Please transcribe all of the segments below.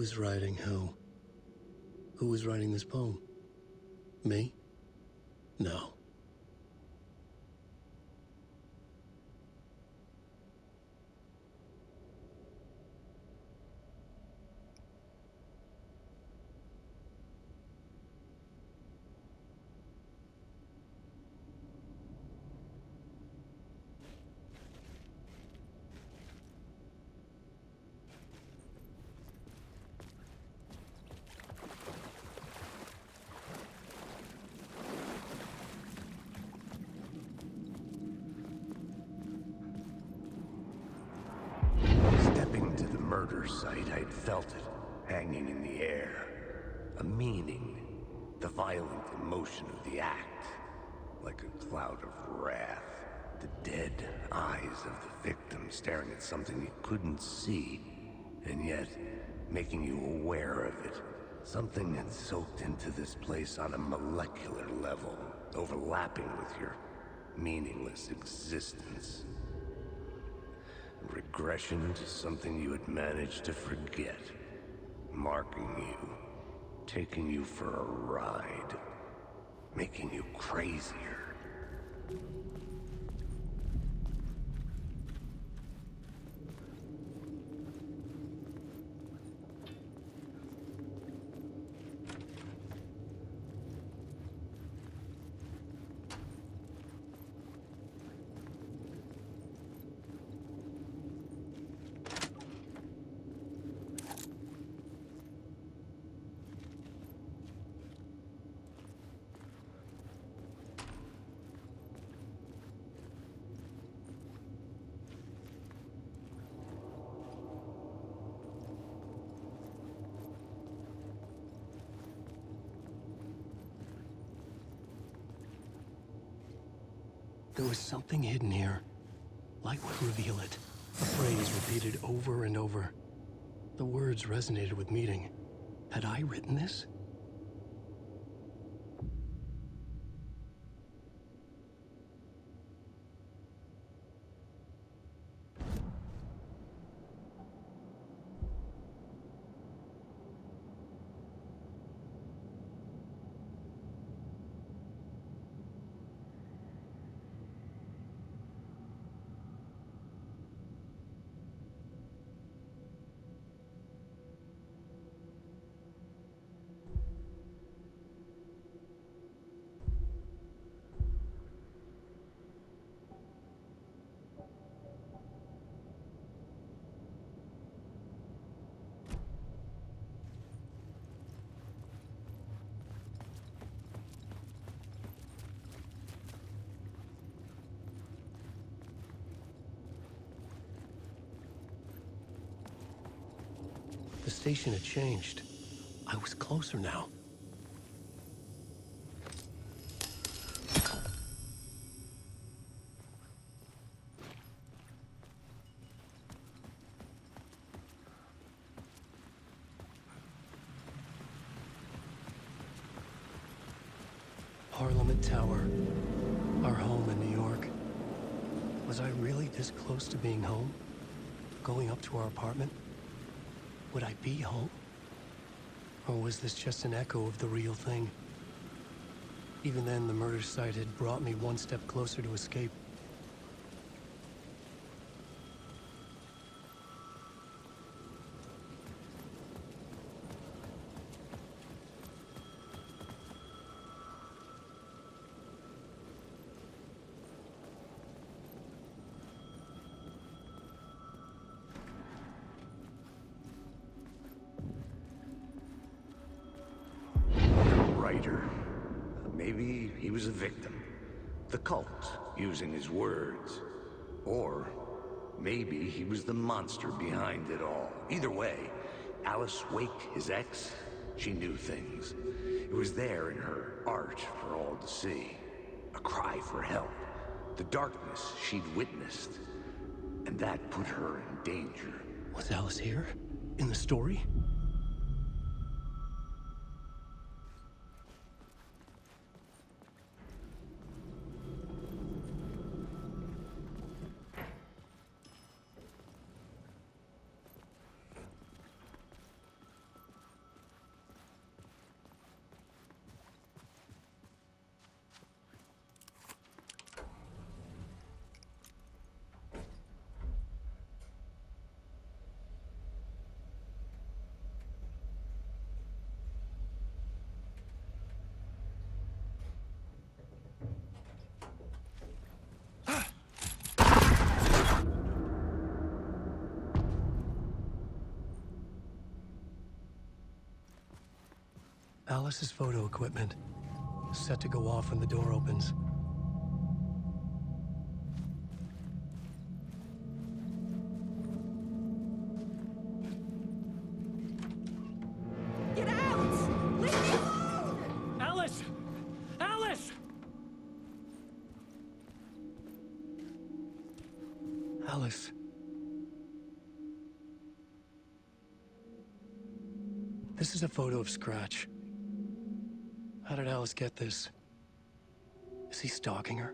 Who's writing who? Who was writing this poem? Me? No. Stepping to the murder site, I'd felt it, hanging in the air. A meaning. The violent emotion of the act. Like a cloud of wrath. The dead eyes of the victim staring at something you couldn't see, and yet making you aware of it. Something that soaked into this place on a molecular level, overlapping with your meaningless existence. Regression to something you had managed to forget. Marking you. Taking you for a ride. Making you crazier. There was something hidden here. Light would reveal it. A phrase repeated over and over. The words resonated with meaning. Had I written this? The station had changed. I was closer now. Parliament Tower. Our home in New York. Was I really this close to being home? Going up to our apartment? Would I be home? Or was this just an echo of the real thing? Even then, the murder site had brought me one step closer to escape. Maybe he was a victim. The cult, using his words. Or maybe he was the monster behind it all. Either way, Alice Wake, his ex, she knew things. It was there in her art for all to see. A cry for help. The darkness she'd witnessed. And that put her in danger. Was Alice here? In the story? Alice's photo equipment, set to go off when the door opens. Get out! Leave me alone! Alice! Alice! Alice. This is a photo of Scratch. How did Alice get this? Is he stalking her?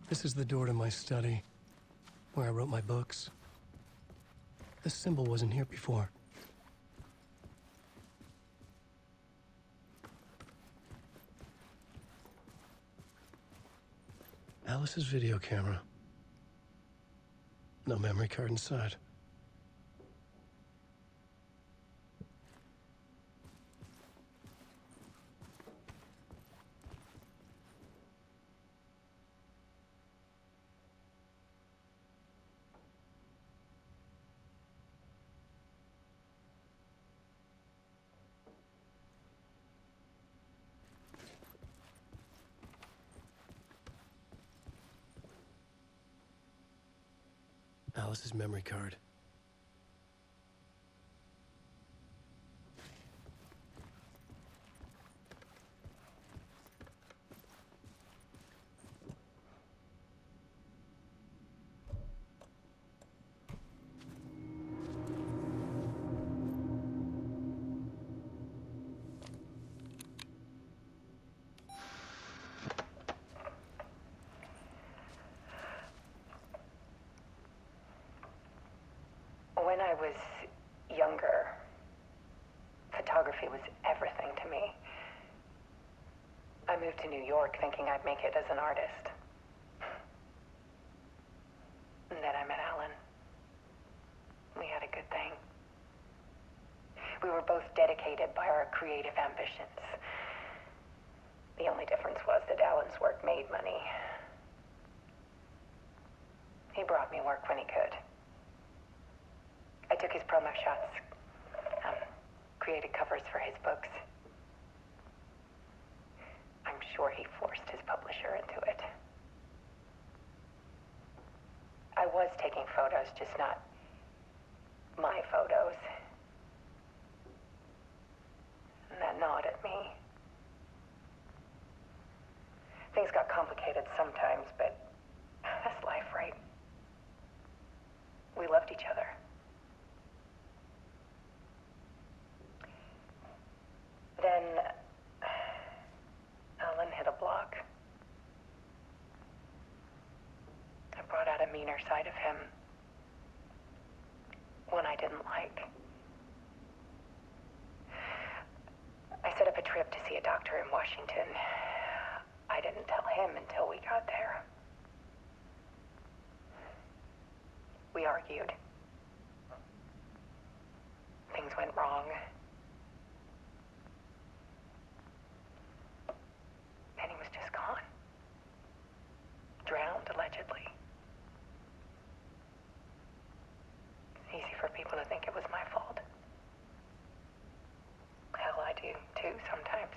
This is the door to my study, where I wrote my books. This symbol wasn't here before. Alice's video camera. No memory card inside. Alice's memory card. When I was younger, photography was everything to me. I moved to New York thinking I'd make it as an artist. And then I met Alan. We had a good thing. We were both dedicated by our creative ambitions. The only difference was that Alan's work made money. He brought me work when he could. I took his promo shots, created covers for his books. I'm sure he forced his publisher into it. I was taking photos, just not my photos. And that gnawed at me. Things got complicated sometimes, but that's life, right? We loved each other. Then Alan hit a block. I brought out a meaner side of him. One I didn't like. I set up a trip to see a doctor in Washington. I didn't tell him until we got there. We argued. Things went wrong. And he was just gone. Drowned, allegedly. It's easy for people to think it was my fault. Hell, I do, too, sometimes.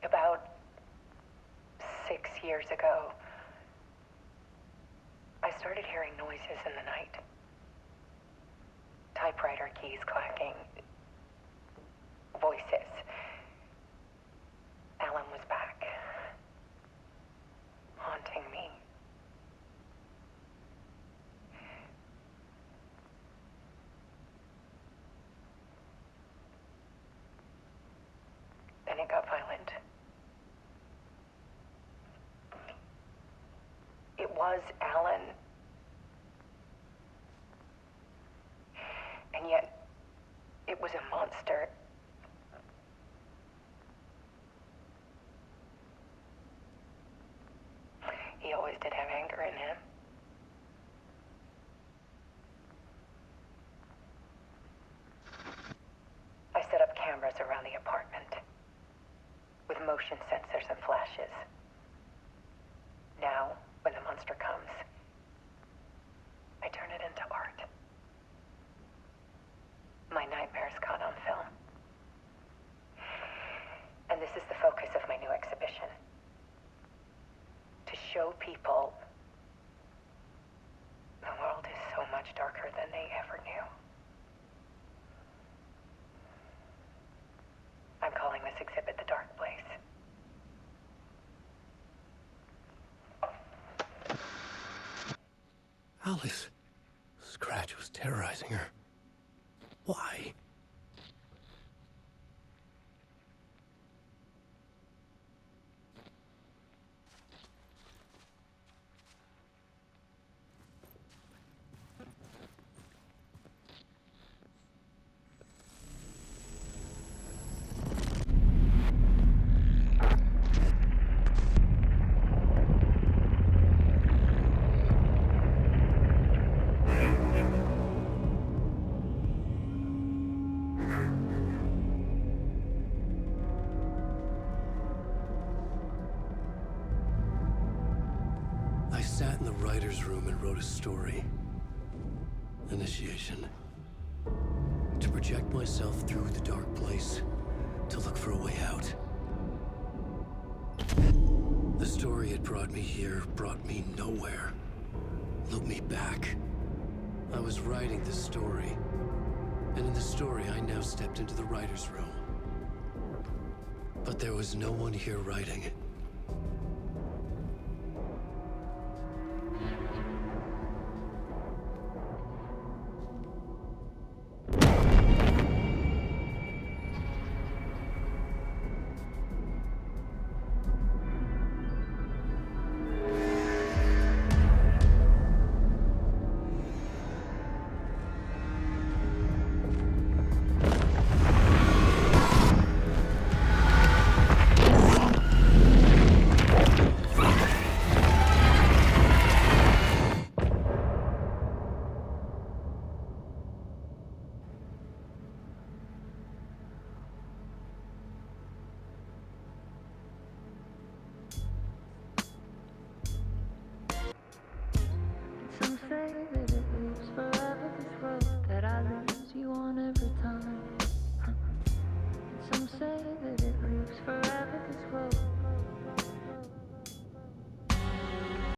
About 6 years ago, I started hearing noises in the night. Typewriter keys clacking. Voices. Alan was back. Haunting me. Then it got violent. It was Alan. And yet, it was a monster. am? I set up cameras around the apartment with motion sensors and flashes. Now, when the monster comes, I turn it into art. My nightmares caught on film. And this is the focus of my new exhibition. To show people the world is so much darker than they ever knew. I'm calling this exhibit The Dark Place. Alice. Scratch was terrorizing her. Why? I sat in the writer's room and wrote a story. Initiation. To project myself through the dark place, to look for a way out. The story had brought me here, brought me nowhere. Looped me back. I was writing the story. And in the story, I now stepped into the writer's room. But there was no one here writing.